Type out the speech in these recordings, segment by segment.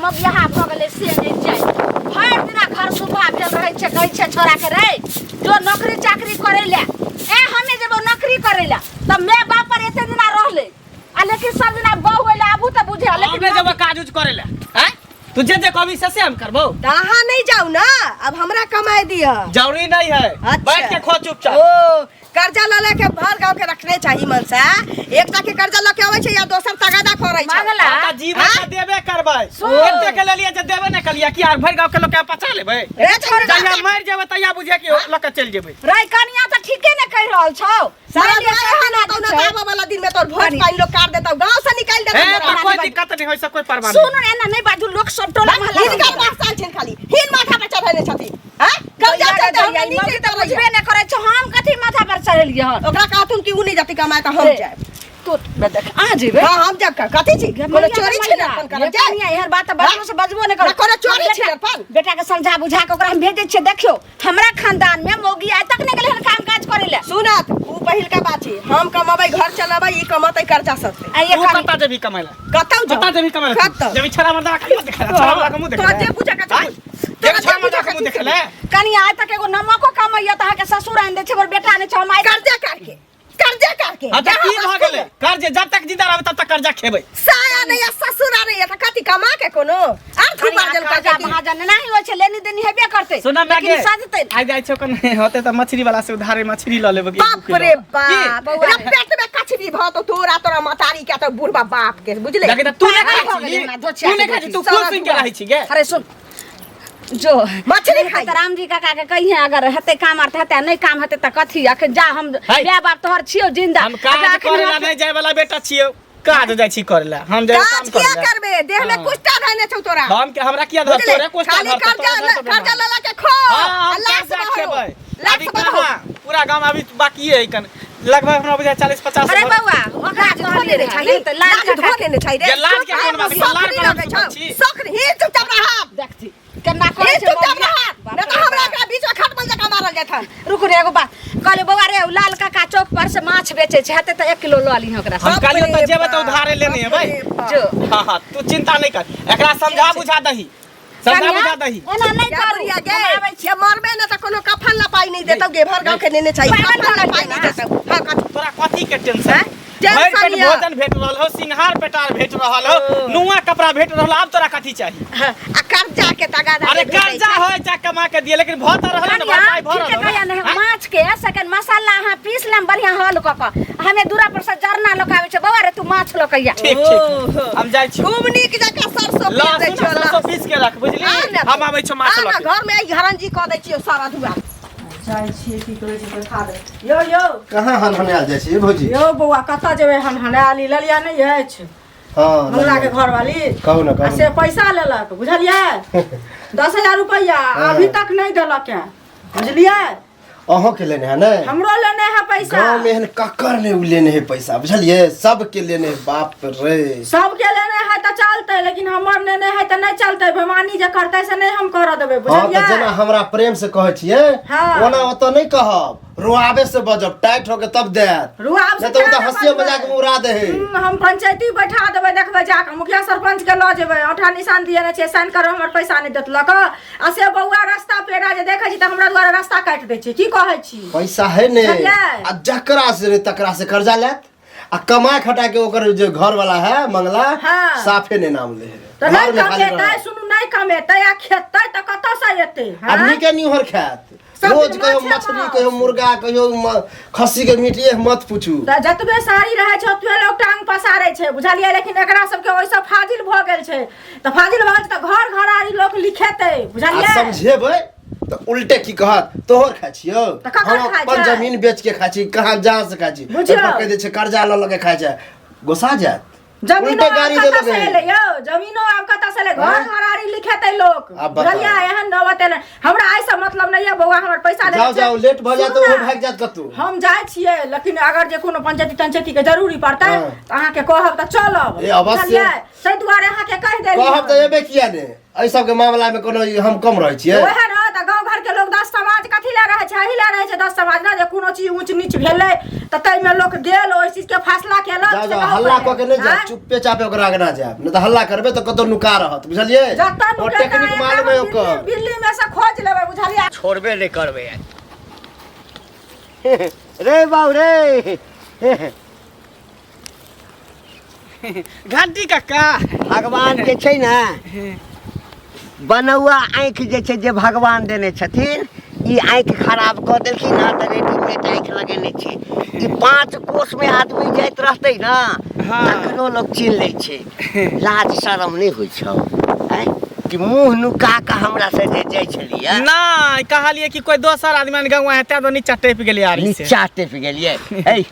हम बियाह भ गेलै से नहीं जाय भर दिना घर सुबह भेल रहै छै कहै छै छोरा के रे जो नौकरी चाकरी करे ले हमें जब नौकरी करे ले त मैं बाप पर एते दिना रहले आ लेकिन सब दिना बहु होले आबू त बुझे लेकिन जब काज उज करे ले हैं तू जे कभी से हम करबो कहां नहीं जाऊ ना अब हमरा कमाई दिया जरूरी नहीं है बैठ के खो चुपचाप ओ कर्जा ले के भर गांव के रखने चाहिए मन से एकटा के कर्जा ल के आवे छै या दोसर तगादा करे छै मांगला त जीवन का देबे करबै एते के लेलिए जे देबे न कलिया कि यार भर गांव के लोग के पचा लेबै रे छोड़ जहिया मर जेबै तहिया बुझे कि लोग के चल जेबै राय कनिया त ठीके न कह रहल छौ सारा रहना तो ना आबे वाला दिन में तोर भोज पानी लोग काट देता गांव से निकाल देता कोई दिक्कत नहीं होय से कोई परवाह सुन एना नहीं बाजू लोग सब टोला महल्ला हिनका पास छन खाली हिन माथा पे चढ़ैले छथि हैं कर्जा चढ़ हम नीचे त बुझबे न करे छ हम कथि माथा पर चढ़लिए हन ओकरा कहथुन कि उ नहीं जाति कमाए त हम जाए तो देख आ जेबे हां हम जब कथि छी कोनो चोरी छी ना अपन कर जा कनिया यार बात बजबो से बजबो न कर कोनो चोरी छी अपन बेटा के समझा बुझा के ओकरा हम भेजै छै देखियो हमरा खानदान में मौगी आइ तक न गेलै हन काम काज करे ले सुनत उ पहिल का बात छी हम कमाबै घर चलाबै ई कमातै कर्जा सकते आ ये तू कता जेबी कमाइला कतौ जा कता जेबी कमाइला जेबी छरा मर्दा खाली देखा छरा मर्दा के मुंह देखा तो जे पूजा का जे छरा मर्दा के मुंह देखले कनिया आइ तक एगो नमको कमाइया त के ससुर आइन दे छै और बेटा ने छै हम आइ कर्जा करके अच्छा की भ गेलै कर्जे जब तक जिंदा रहबै तब तक कर्जा खेबै साया नहीं ससुर आ नहीं त कथि कमा के कोनो अर्थ उपार्जन कर्जा महाजन नहीं होय छै लेनी देनी हेबे करते सुना लेकिन सजतै आ जाय छै कने होते त मछली वाला से उधारे मछली ल लेबै बाप रे बाप बउआ पेट में कछवी भ तो तोरा मतारी के त बुढ़बा बाप के बुझले लेकिन तू ने खाई तू खुद सुन के रही छी गे अरे सुन जो मछली खाई राम जी काका के कहिए अगर हेते काम आरते हेते नहीं काम हेते त कथि आखे जा हम बे बाप तोहर छियो जिंदा हम काज करेला नहीं जाय वाला बेटा छियो काज जाय छी करेला हम जाय काम क्या करबे देह में कुष्ठा धने छौ तोरा हम के हमरा किया धर तोरे कुष्ठा धर कर्जा लला के खो अल्लाह से खेबै अभी कहां पूरा गांव अभी बाकी है कन लगभग हमरा बुझा 40 50 अरे बउआ ओकरा धो लेने छै त लाज धो लेने छै रे लाज के कोन बात लाज छी सख ही चुपचाप रह देखती केना करे छै चुपचाप रह न त हमरा के बीच में खट बन जका मारल जाय था रुक रे एगो बात कहले बउआ रे लाल काका चौक पर से माछ बेचे छै हेते त 1 किलो ल ली ओकरा हम कालियो त जेबे त उधारे लेने है भाई जो हां तू चिंता नहीं कर एकरा समझा बुझा दही समझा बुझा दही एना नहीं करिया गे ये मरबे न त कोनो कफन ला पाई नहीं देतौ गे भर गांव के नेने छै कफन ला पाई नहीं देतौ हां तोरा कथी के टेंशन भर पेट भोजन भेट रहल हो सिंहार पेटार भेट रहल हो नुआ कपड़ा भेट रहल अब तोरा कथी चाहिए आ कर्जा के तगादा अरे कर्जा होय जा कमा के दिए लेकिन भत रहल न भाई भर रहल माछ के सेकंड मसाला हां पीस लेम बढ़िया हल क क हमें दूरा पर से जरना लोकावे छै बउआ रे तू माछ लोकैया ठीक ठीक हम जाय छी खूब नीक जका सरसों पीस दै छ सरसों पीस के रख बुझली हम आबै छ माछ लके घर में हरन जी क दै छियो सारा धुआ जाय छियै की कहै छै खा दे यो कहाँ हनहनायल जाइ छै भौजी यो बउआ कथा जेबै हनहनाली ललिया नहीं अछि हां मंगला के घर वाली कहू ना कहू से पैसा लेलक बुझलियै 10,000 रुपया अभी तक नहीं देलक है बुझलियै अहों के लेने है ना हमरो लेने है पैसा गांव में हन ककर ने लेने है पैसा बुझलिए सब के लेने है बाप रे सब के लेने है त चलते लेकिन हमर लेने है त नहीं चलते बेमानी जे करते से नहीं हम कर देबे बुझलियै हां त जेना हमरा प्रेम से कहै छियै ओना ओत नहीं कहब रुआबे से बजब टाइट हो के तब दे रुआब से तो हंसियो मजाक में उड़ा दे है हम पंचायती बैठा देबे देखबे जाके मुखिया सरपंच के ल जेबे औठा निशान दिए ने छै साइन कर हमर पैसा नहीं देतलक आ से बउआ रास्ता पेड़ा जे देखै छी त हमरा द्वारा रास्ता काट दै छै की कहै छी पैसा है ने आ जकरा से तकरा से कर्जा लेत आ कमा खटा के ओकर जो घर वाला है मंगला साफे ने नाम ले त नहीं कमेतै सुनु नहीं कमेतै आ खेतै त कत से एतै आदमी के निहर खात रोज कहियो मछली कहियो मुर्गा कहियो खस्सी के मीट ये मत पूछू त जतबे सारी रहे छै ओतबे लोग टांग पसारै छै बुझलियै लेकिन एकरा सब के ओइसा फाजिल भ गेल छै त फाजिल भ गेल त घर घरारी लोग लिखेतै बुझलियै समझेबै तो उल्टे की कहत तोहर खाइ छियो हम अपन जमीन बेच के खाइ छी कहां जहां से खाइ छी कह दे छै कर्जा ल के खाइ छै गोसा जात जमीनो गाड़ी दे लगे यो जमीनो आप कत से ले घर घरारी लिखेतै लोग बुझलियै एहन न बतेले हमरा ऐसा मतलब नहीं है बउआ हमर पैसा दे जाओ लेट भ जात ओ भाग जात कतू हम जाय छियै लेकिन अगर जे कोनो पंचायती के जरूरी पड़तै त अहाँ के कहब त चलब बुझलियै से दुआरे अहाँ के कह देली कहब त एबे किया ने ऐ सब के मामला में कोनो हम कम रहै छियै ओहे न त गांव घर के लोग 10 समाज कथी ला रहे छै, एही ला रहे छै 10 समाज ना जे कोनो चीज ऊंच नीच भेलै त तै में लोग गेल ओइ चीज के फैसला केलक। जा हल्ला क के नहीं जा, चुप्पे चापे ओकरा आगे ना जाब, नहीं त हल्ला करबे त कतो नुका रहत, बुझलिए? और टेक्निक मालूम है ओकर, बिल्ली में से खोज लेबै, बुझलिए? छोड़बे नहीं करबे रे बाबू रे। घंटी काका भगवान जे छै ना बनौआ आँखि जे छै जे भगवान देने छथिन, ई आँखि खराब कऽ देलखिन ना त रेडीमेड आँखि लगेने छै। ई 5 कोस में आदमी जाइत रहतै ना तखनो लोग चिन्ह लै छै। लाज शरम नहीं होइ छौ कि मुंह नुका के हमरा से जे जाइ छलिए ना कहलिए कि कोई दोसर आदमी गंवा है त नीचा टेप गेलिए आरी से नीचा टेप गेलिए। ए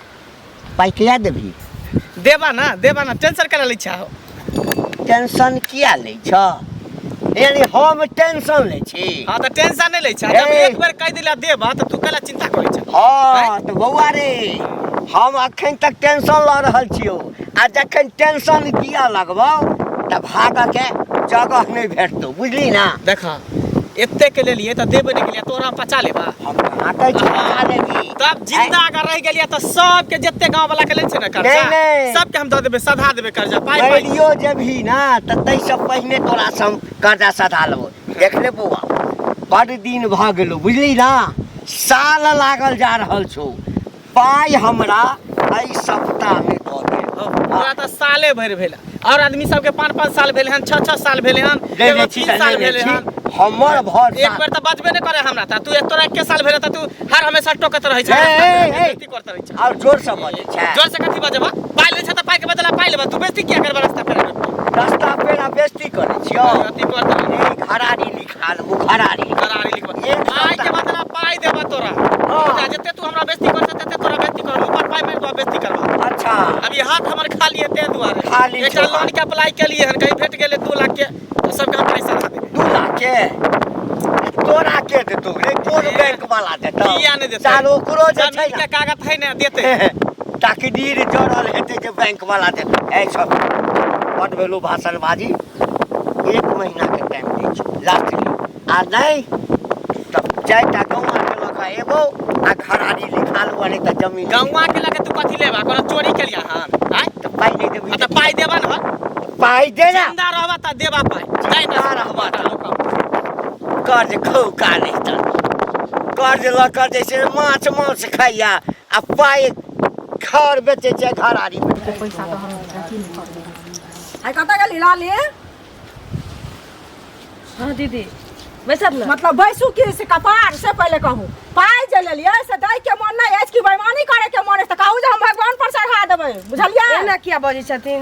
पाई किया देबही? देबा ना टेंशन करा लै छा। टेंशन किया लै छ? यानी हम टेंशन लै छी? हां त टेंशन नहीं लै छा, जब एक बार कह दिला देबा त तू कला चिंता करै छ। हां त बौआ रे हम अखन तक टेंशन ल रहल छियो, आ जखन टेंशन दिया लगबौ त भाग के जगह नहीं भेटतो, बुझली ना? देखा एते के लिए त देबे नहीं गेलिया, तोरा पचा लेबा हम आटे चला लेगी तब जिंदा अगर रह गेलिया त सब के जत्ते गांव वाला के ले छै ना कर्जा, नहीं। सब के हम द देबे, सधा देबे कर्जा पाई रेडियो जब ही ना त तै से पहिने तोरा से हम कर्जा सधा लेबो। देख ले बौआ बड़ दिन भ गेलो, बुझली ना? साल लागल जा रहल छौ, पाई हमरा एई सप्ताह में द दे। तोरा त साले भर भेला, और आदमी सब के 5-5 साल भेले हन, 6-6 साल भेले हन, एगो 3 साल भेले हन। हमर भर एक बार त बचबे नहीं करे हमरा त, तू एक तोरा 1 साल भेले त तू हर हमेशा टोकत रहै छै, बेइज्जती करत रहै छै। और जोर से बोले छै। जोर से कथी बजबा? पाई ले छ त पाई के बदला पाई लेबा, तू बेइज्जती किया करबा रास्ता पे? रास्ता पे ना बेइज्जती करे छियो? अति करत रहै। घरारी लिखा ले, घरारी करारी लिखबा, एक पाई के बदला पाई देबा तोरा। हाँ। जते तू हमरा बेइज्जती करत तते तोरा बेइज्जती कर, ऊपर पाई में बेइज्जती करबा। अच्छा अभी हाथ हमर खाली है ते दुआरे, खाली एकटा छौ। लोन के अप्लाई के लिए हन, कहीं भेट गेले 2 लाख के तो सब के पैसा दे देबे। 2 लाख के तोरा के देतो रे? कोन बैंक वाला देतो? किया नहीं देते? चालू करो जे छै जमीन के कागज है ना देते। तकदीर जोड़ल हेते जे बैंक वाला देतो। ए सब बड भेलो भाषणबाजी। 1 महीना के टाइम दै छी लास्ट में, आ नहीं तब 4टा गौवा के लगा एबो आ घरारी लिखा लो, नहीं त जमीन गौवा के लगे तू कथी लेबा? कोनो चोरी के लिया हन? हैं? त पाई नहीं देबी त पाई देबा ना, पाई दे ना। जिंदा रहबा त देबा पाई, नहीं त रहबा त कर्ज खौका नहीं त कर्ज ल कर जैसे माछ खाइया आ पाई घर बेचे छै, घरारी में पैसा तो हम आई कत गेली लाली? हां दीदी बैसब ना, मतलब बैसू की से कपार से पहले कहूँ पाई जे लेलिए से दै के मन नहीं अछि कि बेईमानी करे के मन अछि त कहू जे हम भगवान पर चढ़ा देबै, बुझलिए? एना किया बजै छथिन?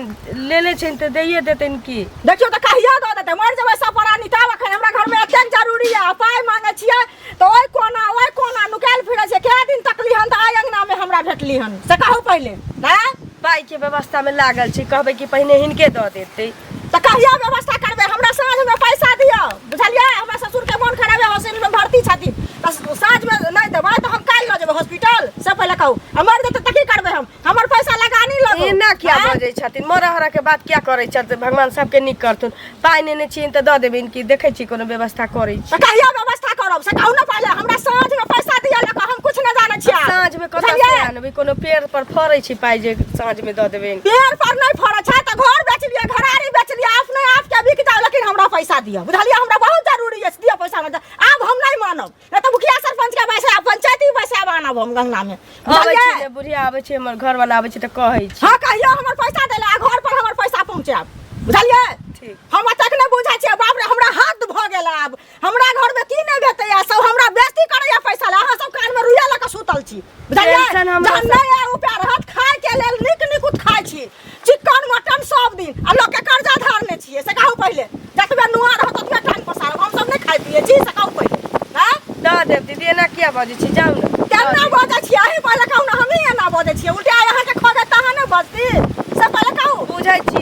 लेले छै त दैये देतैन की? देखियो त कहिया द देतै, मर जेबै सब परानी तब अखन हमरा घर में अत्यंत जरूरी है, पाई मांगे छियै त ओइ कोना नुकाल फिरै छै। के दिन तकली हन त आइ अंगना में हमरा भेटली हन से कहू पहले ना? पाई के व्यवस्था में लागल छी, कहबै कि पहिने हिनके द देतै त कहिया व्यवस्था करबै? हमरा साँझ में पैसा दियो, बुझलिए? हमरा ससुर के मन खराब है, हॉस्पिटल में भर्ती छथिन, त साँझ में नहीं देबै त हम काल्हि ल जेबै हॉस्पिटल। से पहले कहू हमर देतै त की करबै? हम हमर पैसा लगानी लगो। एना किया हैं? बजै छथिन? मरहरा के बात किया करै छथि? भगवान सबके नीक करथुन। पाई नेने छिन त द देबिन कि देखै छी कोनो व्यवस्था करै छी? त कहिया व्यवस्था करब से कहू ना पहले? हमरा साँझ में पैसा दिया लक हम कुछ न जानै छियै। साँझ में कतऽ से आनबै? कोनो पेड़ पर फरै छी पाई जे साँझ में द देबेन? पेड़ पर नहीं फड़े छै त घर बेच लिया, घरारी बेच लिया, अपने आप के बिक जाओ, लेकिन हमरा पैसा दिया, बुझलिए? हमरा बहुत जरूरी है, दिया पैसा ना। अब हम नहीं मानब, नहीं तो मुखिया सरपंच के पैसा पंचायती पैसा बनाब हम गंगा में, आबै बुझलिए? छी जे बुढ़िया आबै छै, हमर घर वाला आबै छै त कहै छी। हाँ कहियो हमर पैसा देले आ घर पर हमर पैसा पहुंचाब, बुझलिए? ठीक। हम तक नहीं बुझै छियै, बाप रे हमरा हाथ भ गेल। अब हमरा घर में की नहीं भेटै या सब हमरा बेइज्जती करैया पैसा ले। अहाँ सब कान में रुइया ल के सुतल छी, बुझलिए? टेंशन हमरा जहन नहीं है उपाय रहत खाय के लेल नीक खाय छी, चिकन मटन सब दिन, आ लोग के कर्जा धारने छियै से कहू पहले? जतबे नुआ रहत ओतबे टाइम पसारब, हम सब नहीं खाइ पिए छी से कहू पहले? हैं? द देब दीदी, एना किया बजै छी? जाउ ना। केना बजै छियै? अहीं पहले कहू ना, हमही एना बजै छियै? उल्टा अहाँ के खोजे तहाँ ने बजती से पहले कहू। बुझै छी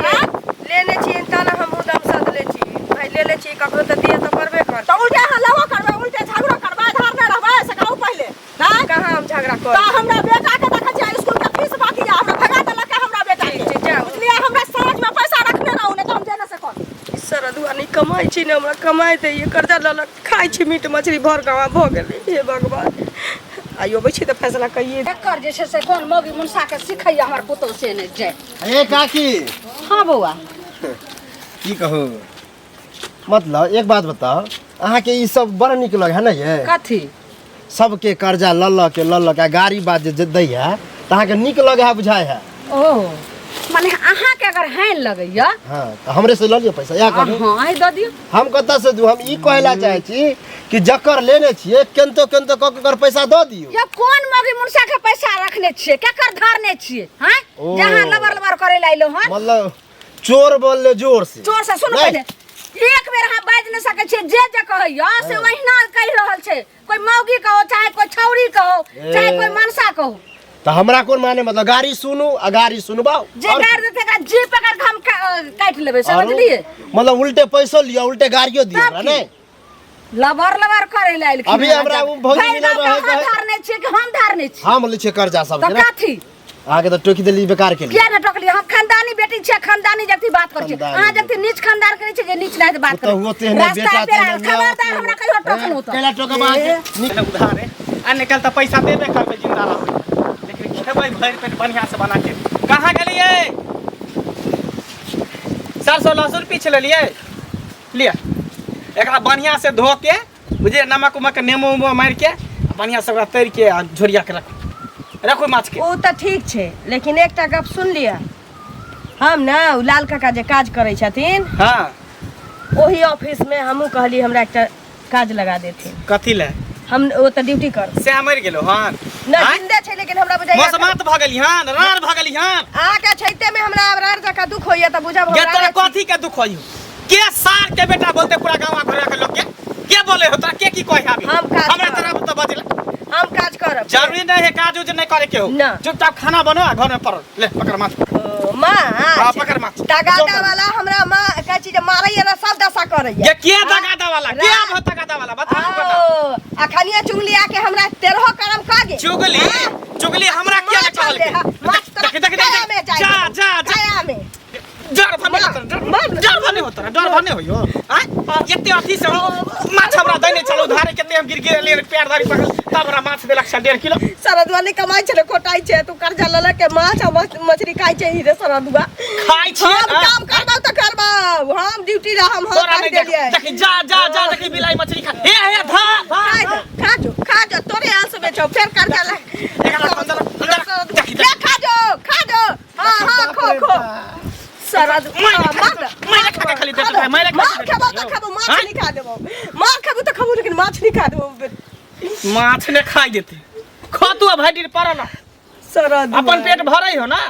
लेने छी त ना हम उदम सदले छी, भाई लेले छी ककरो त दिए त करबे कर। तो उल्टे अहाँ लेबो करबै, उल्टे झगड़ो करबै, धारने रहबै से कहू पहले? हैं? कहाँ हम झगड़ा तो कर? हमरा बेटा के देखै छियै स्कूल के फीस बाकी है, हमरा भगा देलक है हमरा बेटा के, ठीक छै, जाउ। बुझलिए? हमरा साँझ में पैसा रखने रहू, नहीं तो हम जेने से कर। सरदुआ नहीं कम कमाई छी ने हमरा कमाई दे ये कर्जा ल ल खाई छी मीट मछली भर गावा भ गेलै हे भगवान आइयो बैठी त फैसला कइए एकर जे छै से कोन मौगी मुनसा के सिखैया हमर पुतौ से नै जाय। ए काकी हां बौआ की कहू, मतलब एक बात बताओ, अहाँ के ई सब बड़ निक लगे है ना ये? कथी सबके कर्जा ल के गाड़ी बात जे दै है त अहाँ के निक लगे है बुझाय है? ओ माने अहाँ के अगर हैन लगैया हां त हमरे से ल लियो पैसा या करू। हां आई द दियौ। हम कतऽ से दू, हम ई कहला चाहे छी कि जकर लेने छिए केनतो केनतो क कर पैसा दऽ दियौ। या कोन मौगी मुनसा के पैसा रखने छिए, केकर धारने छिए हैं जहां लबर लबर करे लाइलो हन? मतलब चोर बोल ले जोर से। चोर से सुन पहले एक बेर हम बाज न सके छी जे कहैया से ओहिना कहि रहल छै। कोई मौगी कहो चाहे कोई छौरी कहो चाहे कोई मनसा कहो तो हमरा कोन माने, मतलब गाड़ी सुनू आ गाड़ी सुनबाओ जे गाड़ देते का जी पकड़ के हम काट लेबे, समझलिए? मतलब उल्टे पैसा लियो उल्टे गाड़ियो दियो हमरा ने। लबर लबर करे लाइल अभी हमरा उ भौजी मिला रहे है धारने छिए कि हम धारने छी? हम ले छे कर्जा सब तो के ना। कथी आगे तो टोकी देली बेकार के लिए। किया न टोकली? हम खानदानी बेटी छे, खानदानी जक्ति बात कर छी। अहाँ जक्ति नीच खानदार करे छे जे नीच नहीं बात कर। तो होते हैं बेटा खबरदार हमरा कहियो टोकन होता। केला टोका बात निकल उधार है आ निकल त पैसा देबे करबे जिंदा रहबे, लेकिन खेबै भरि पेट बढ़िया से बना के। कहां गेलिए? सरसों लहसुन पीछ लेलिए, लिया एकरा बढ़िया से धो के बुझे नमक उमक नेमो उमो मार के बढ़िया से ओकरा तैर के आ झोरिया के रखो माछ के। ओ त ठीक छे, लेकिन एकटा गप सुन लिया, हम ना उ लाल काका जे काज करे छथिन हां ओही ऑफिस में हमहू कहली हमरा एकटा काज लगा देथिन। कथी ले? हम ओ त ड्यूटी कर से मर गेलो हन ना जिंदा छे, लेकिन हमरा बुझाइया मौसमात भ गेली हन, रार भ गेली हन। आके छैते में हमरा रार जका दुख होइया त बुझा गे तोरा कथी के दुख होइयो? के सार के बेटा बोलते पूरा गांव घर के लोग के बोले हो? तोरा के की कहे अभी? हम काज हमरा तरफ तो बजला हम काज करब। जरूरी नहीं है काज उज नहीं करे के हो। ना। चुपचाप खाना बनो आ घर में परो ले पकड़ माछ। मां हां पकड़ माछ। तगादा वाला हमरा मां का चीज मारैया ना सब दशा करैया। ये के तगादा वाला? के अब तगादा वाला बता ओ अखनिया चुगली आके हमरा 13 करम कागे। चुगली हमरा के ले कहल के? देख जा जा जा में डर भने होता डर भने होयो। हां एते अथी से माछ हमरा दैने चलो धारे केते हम गिर गिर ले पैर धारी पकड़ तब हमरा माछ देलक 1.5 किलो। सरदवा ने कमाई छले कोटाई छे, तू कर्जा लला के माछ मछली खाई छे रे सरदवा। खाई छी हम काम करबा त करबा, हम ड्यूटी ला हम कर देलिए। देख जा जा जा देख बिलाई मछली खा हे धा खा जो तोरे आंसू बेचो फिर कर्जा ला अंदर खा जो हां खो सरद मैं खा के खाली देख रहा है मैं मार खाबो त खाबो माछ नहीं खा देबो, मार खाबो त खाबो लेकिन माछ नहीं खा देबो। माछ ने खाई देते खा तू भाई परल सरद अपन पेट भरई हो ना।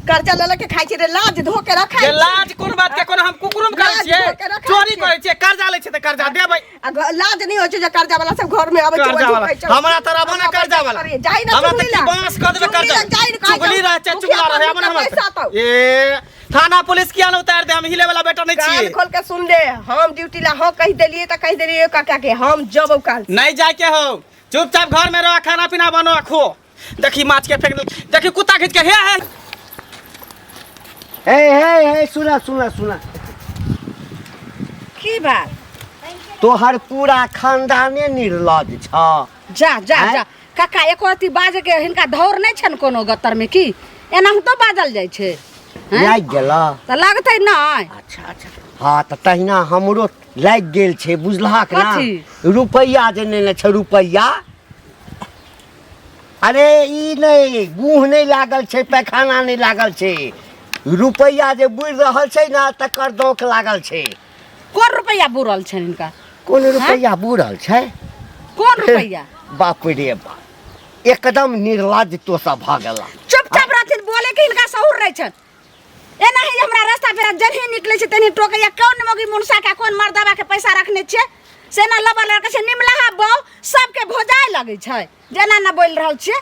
कर्जा लला के खाई छे रे, लाज धो के रखा ये लाज कोन बात के कोन हम कुकुरम करे छिए, चोरी करे छिए, कर्जा ले छिए त कर्जा देबै। लाज नहीं हो छे जे कर्जा वाला सब घर में आवे छे। हमरा तरह बना कर्जा वाला हमरा त की बांस कर देबे कर्जा चुगली रह छे चुगला रहे हमन हमर ए थाना पुलिस किया न उतार दे? हम हिले वाला बेटा नहीं छिए। कान खोल के सुन ले, हम ड्यूटी ला हो कह देलिए त कह देलिए काका के हम जब काल नहीं जाए के हो, चुपचाप घर में रह, खाना पीना बनो खो। देखी माछ के फेंक दे, देखी कुत्ता खींच के हे सुना सुना सुना, की बात? तोहर पूरा खानदाने निर्लज छ। जा जा जा काका एको अथी बाजे के हिनका धौर नहीं छन कोनो गतर में की एना तो बाजल जाय छे? लाग गेला त लागतै नहीं। अच्छा अच्छा हाँ तो तहिना हमरो लाग गेल छे, बुझलहा के ना? कथी? रुपैया जे ने छ रुपैया, अरे ई नहीं गुह नहीं लागल छे, पैखाना नहीं लागल छे, रुपैया जे बुढ़ रहल छे ना तकर दोख लागल छे। कोन रुपैया बुरल छन इनका? कोन रुपैया बुढ़ल छे? कोन रुपैया? बाप रे बाप, एकदम निर्लज तो सब भ गेला। चुपचाप रहथिन, बोले के इनका सहूर नहीं छन। एना ही हमरा रास्ता पेरा जरही निकले छे तनी टोकैया कौन मौगी मुनसा का कोन मर्दावा के पैसा रखने छे से ना लबर लड़का छे निमलाहा बो सबके भोजाए लगे छे जेना ना बोल रहल छे।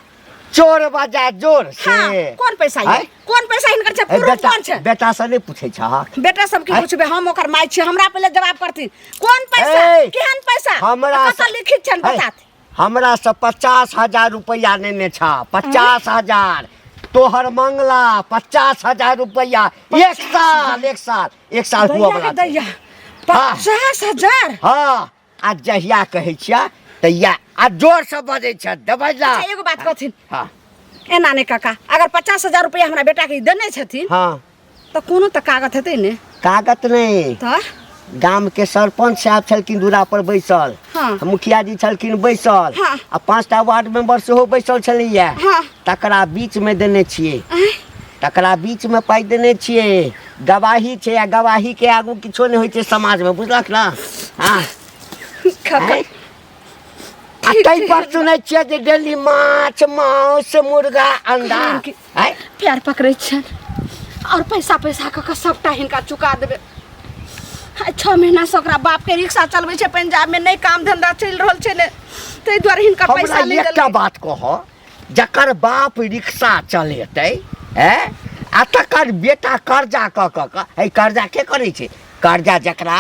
चोर बाजा जोर से हाँ, कौन पैसा है? कौन पैसा इनकर छे? पुरुष कौन छे? बेटा से नहीं पूछे छ? बेटा सब की पूछबे, हम ओकर माई छे, हमरा पहले जवाब करती। कौन पैसा? केहन पैसा? हमरा कत लिखित छन बतात? हमरा से 50,000 रुपया लेने छ, 50,000 तोहर मंगला 50,000 रुपया एक साल हुआ बना दैया 50,000 हाँ आ जहिया कहै छिया तहिया आ जोर से बजै छ दबैला। अच्छा एगो बात कहथिन हाँ ए नानी काका अगर 50,000 रुपया हमरा बेटा के देने छथिन हाँ तो कोनो तो कागज हेतै ने कागज नहीं तो गाम के सरपंच साहब छलखिन दूरा पर बैसल हाँ। मुखिया जी छलखिन बैसल हाँ। आ 5टा वार्ड मेंबर सेहो बैसल छलैया हाँ। तकरा बीच में देने छियै आँय? तकरा बीच में पाइ देने छियै गवाही छै आ गवाही के आगू किछो नहीं होइ छै समाज में बुझलक ना हाँ काका आ तै पर सुनै छियै जे डेली माछ मांस मुर्गा अंडा आय प्यार पकड़ै छन और पैसा कऽ सबटा हिनका चुका देबै 6 महीना से ओकरा बाप के रिक्शा चलबै छै पंजाब में नहीं काम धंधा चल रहल छै ने तै द्वारे हिनका पैसा हमरा नहीं एकटा देलै। बात कह जकर बाप रिक्शा चलेतै हैं आ तकर बेटा कर्जा क है कर्जा के करै छै कर्जा जकरा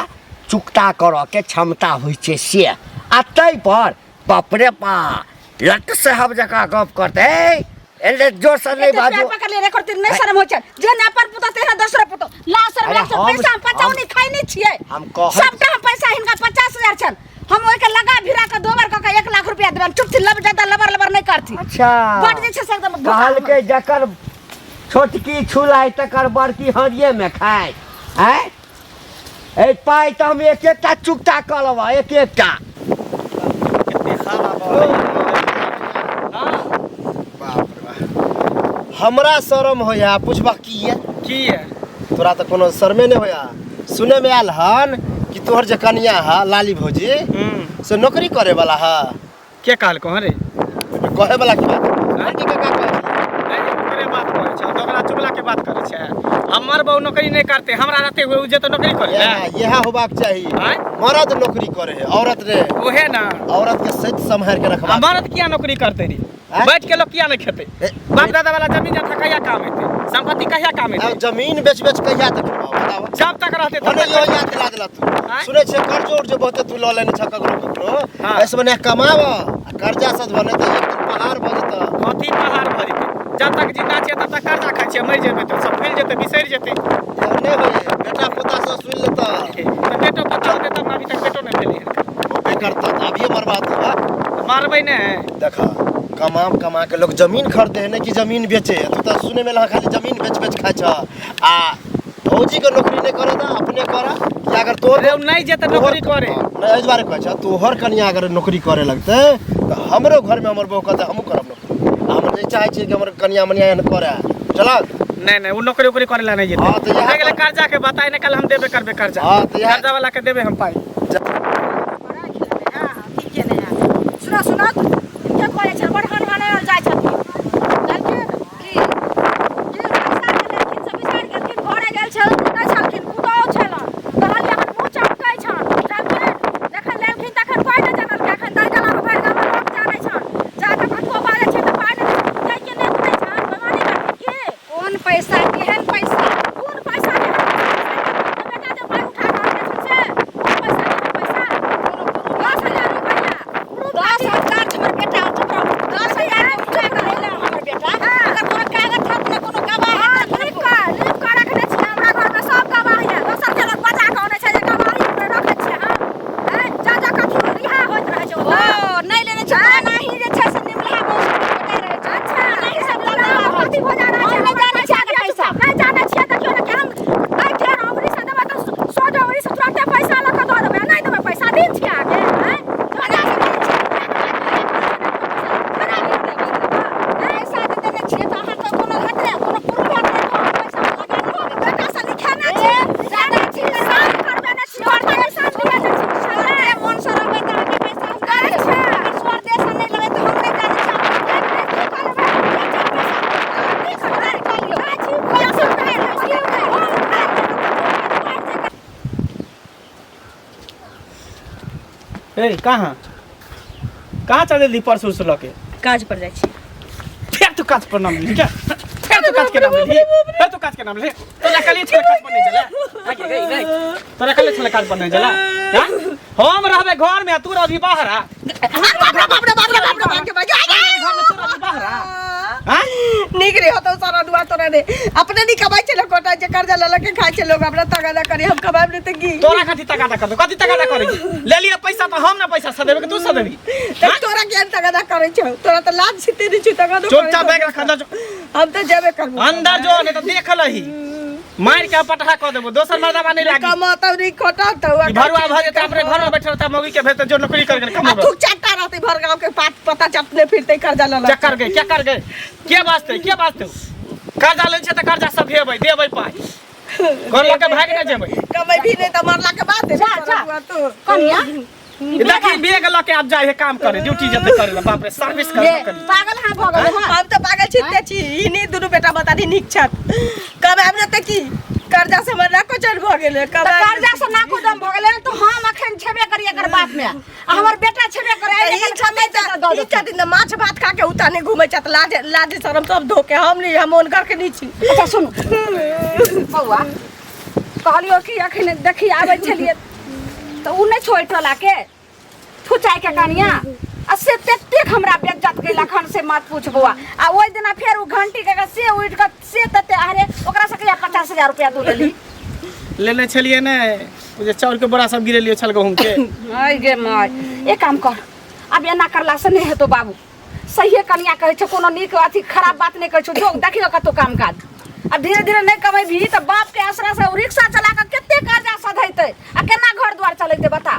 चुकता करऽ के क्षमता होइ छै से आ तै पर बाप रे बा लट साहब जका गप करतै एले जोर से नहीं बाजू प्यार पकड़ ले रे करते नहीं शर्म होइ छै जे न अपन पुतो तेरा दूसरा पुतो ला सर अरे से पैसा हम पचाउनी खाइ नहीं छियै हम कहै सबटा हम पैसा हिनका 50,000 छन हम ओइ के लगा भिरा के दोबर क के 1 लाख रुपया देबन चुप थी लब ज्यादा लबर नहीं करती अच्छा बट जे छै से एकदम कहल के जकर छोटकी छुलाई तकर बड़की हरिये में खाय हैं ए पाई तो हम एक एकटा चुकता क लेबा एक एकटा हमरा शरम होया पूछबा की है तोरा तो कोनो शर्मे नहीं होया सुने में आयल हन कि तोहर जे कनिया है लाली भौजी से नौकरी करे वाला है के कहल कह रे कहे वाला की बात आंटी काका कहे ओकरे बात कहै छै दोगला चुगला के बात करै छै हमर बहु नौकरी नहीं करते हमरा रहते हुए उ जे तो नौकरी करे यह होबाक चाहिए आँय? मर्द नौकरी करे है औरत रे ओहे ना औरत के सच संभाल के रखबा मर्द किया नौकरी करते रे आँय? बैठ के लोग किया नहीं खेते बाप दादा वाला जमीन जथा कहिया काम हेते संपत्ति कहिया काम हेते जमीन बेच कहिया तक बताओ जब तक रहते तब भने तक यो याद दिला दिला तू आँय? सुने छे कर्ज उर्ज बहुते तू ल लेने छ ककरो हाँ। ऐसे बने कमाव आ कर्जा सद बने तो एक दिन पहाड़ भ जत कथी पहाड़ भर जेते जब तक जिंदा छियै तब तक कर्जा खाइ छियै मरि जेबै तऽ सब फैल जेतै बिसरि जेतै नहीं होए बेटा पोता से सुन लेता तऽ बेटो पता होतै तब अभी तक बेटो नहीं भेलै हन होबे करता अभी बर्बाद हुआ मारबै ने देखा कमा के लोग जमीन खरीदे है ना कि जमीन बेचे तू तो सुने में लगा खाली जमीन बेच खाइ छ आ फौजी के नौकरी नहीं करे तो अपने करा कि अगर तोहर रे नहीं जेतै नौकरी करे नहीं एहि दुआरे कहै छ तोहर कनिया अगर नौकरी करे लगते तो हमरो घर में हमर बहू कहते हमहू करब नौकरी हम जे चाहे छी कि हमर कनिया मनिया एहन करे चलक नहीं वो नौकरी उकरी करे ला नहीं हाँ, तो जेतै यहाँ हो गेलै कर्जा के बताए ने कल हम देबे करबे कर्जा हाँ, तो यहाँ- कर्जा वाला के देबे हम पाई सुना सुना के करे छै बड़ घर वाले जाय छथिन जानके की रास्ता के लेकिन सब बिसार गेलखिन घरे गेल छल नै छलखिन कुदाओ छल कहल हमर मुंह चमकै छन जानके देखन लेलखिन तखन कोइ नै जानल के एखन दरगला में भरि गाम लोग जानै छन जाके कतको बारे छै त पाइ नै जाय के नै दै छन बेमानी करथिन की कोन पैसा केहन पैसा कोन पैसा बेटा जे पाइ उठा के आनै छन से कोन पैसा केहन पैसा 10,000 रुपया 10,000 हमर बेटा चुप रहो 10,000 उठा के लेला हमर बेटा अगर कोनो कागज हाथ में कोनो गवाही लिख के रखने छियै हमरा घर में सब गवाही है दोसर के लोग बजा के आनै छै जे गवाही पे रखै छियै हम जा जा कथी रिहा होइत रहै छै ओ नहीं लेने छै नाही जे छै से निमला बोल रहै छै अच्छा नहीं सब लोग कथी हो जा रहै छै नहीं जानै छियै पैसा नहीं जानै छियै त क्यों कि हम नहीं के हमरी से देबा त 100 जवरी से तुरंत पैसा लऽ के दऽ देबै नहीं देबै पैसा दिन छियै आगे हैं बजा से नहीं छियै पैसा दे देने छियै त अहाँ के कोनो हेतै कोनो पुरुष हेतै पैसा लगा देबै बेटा से लिखा ना छै जानै छियै साफ करबे ना छियै और पैसा दिया छै सारे मन से रहबै त आगे पैसा हम करे छै अगर स्वर देश नहीं लगे तो हम नहीं जानै ए कहाँ चल दी परसों से लके काज पर जाइ छी फिर तू काज पर नाम ले क्या फिर तू काज के नाम ले फिर तू काज के नाम ले तोरा कल छले काज पर नहीं चला आगे गई नहीं तोरा कल छले काज पर नहीं चला हां हम रहबे घर में तू रह भी बाहर आ बाप रे बाप रे बाप रे बाप रे घर में तू रह भी बाहर आ हां निक रे होतो सारा दुआ तोरा रे अपने नहीं कमाई छे लोग कोटा जे कर्जा ले के खाई छे लोग हमरा तगादा करी हम कमाई नहीं त की तोरा कथी तगादा कर दो कथी तगादा करेगी ले लिया पैसा तो हम ना पैसा सदेबे कि तू सदेबी तोरा के तगादा करे छो तोरा त लाज सिते नहीं छु तगादा चुपचाप बैग रख अंदर हम तो जेबे करबो अंदर जो नहीं तो देख लही मार के पटहा कर देबो दोसर मर्दावा नहीं लागी कमाता नहीं खोटा तो भरुआ भर के अपने घर में बैठल रहता मौगी के भेज जो नौकरी करके कमाबो तू चाटा रहते भर गांव के पात पता चपने फिरते कर्जा ले क्या कर गए के वास्ते कर्जा ले छ त कर्जा सब देबै पाई घर लके भाग न जेबै कमाई भी नहीं तो मरला के बाद जा कनिया देखी बेग लके आप जाए काम करे ड्यूटी जते करे बाप रे सर्विस कर पागल हां भगल हम तो पागल छिते छी इनी दुनु बेटा बता दी निक छत कब हमने त की कर्जा से मरला को चल भ गेले कब कर्जा से ना को दम भगले तो हम अखन छेबे करिए कर बाप में हमर बेटा छेबे करे ई छमे त ई दिन माछ भात खा के उताने घूमे छत लाज शरम सब धो के हम नहीं हम ओन करके नहीं छी अच्छा सुन बौआ कहलियो कि अखन देखी आबै छलिए तो उ नहीं छोड़ टोला के फुचाई के कनिया आ से तेतेक हमरा बेइज्जत के लखन से मत पूछ बौआ आ ओइ दिना फेर उ घंटी के से उठ के से तते अरे ओकरा से कहिया 50,000 रुपया दू लेली लेले छलिए ने ओ जे चाउर के बोरा सब गिरेलिए छल गहूं के आई गे माय एक काम कर अब एना करला से नहीं हेतो बाबू सही कनिया कहै छ कोनो नीक अथी खराब बात नहीं कहै छ जो देखियो कतो काम काज अब धीरे धीरे नहीं कमाई भी तो बाप के आसरा से रिक्शा चला के केते कर्जा सधैते आ केना घर द्वार चलैते बता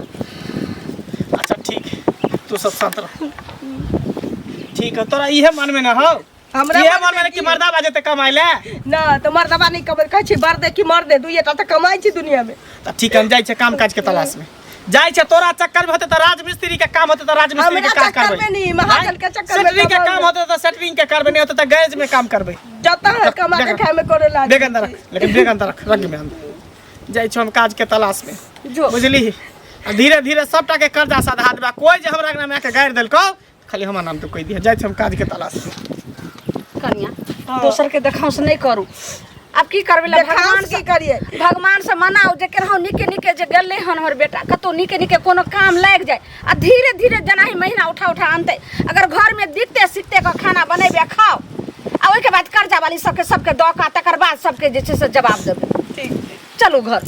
अच्छा ठीक है तू सब शांत रह ठीक है तोरा इहे मन में ना हो हमरा इहे मन में कि मर्दा बाजे ते कमाइले ना तो मर्दबा नहीं कबर कहै छी बर दे कि मर दे दुइटा त कमाई छी दुनिया में त ठीक है जाय छै काम काज के तलाश में जाय छै तोरा चक्कर में होते त राजमिस्त्री के काम होते त राजमिस्त्री के काम चक्कर में नहीं महाजन के चक्कर में सेटरिंग के काम होते त सेटरिंग के करबे नहीं होते त गैरेज में काम करबे जता है कमा के खाए में करे लाग बेग अंदर रख लेकिन बेग अंदर रख में अंदर जाय छो हम काज के तलाश में जो बुझली धीरे धीरे सबटा के कर्जा साधा देबा कोई जे हमरा नाम के गाड़ देलको खाली हमर नाम तो कह दिया जाय छो हम काज के तलाश में कनिया दोसर के देखाव से नहीं करू अब की करबे ला भगवान की करिए भगवान से मनाओ जे केरहु निके निके जे गेले हन हमर बेटा कतो निके निके कोनो काम लाग जाए आ धीरे धीरे जना ही महीना उठा उठा आनते अगर घर में दिखते सीखते का खाना बनेबे खाओ आ ओइ के बाद कर्जा वाली सबके दौका तकर बाद सबके जे छै से जवाब देबे ठीक चलू घर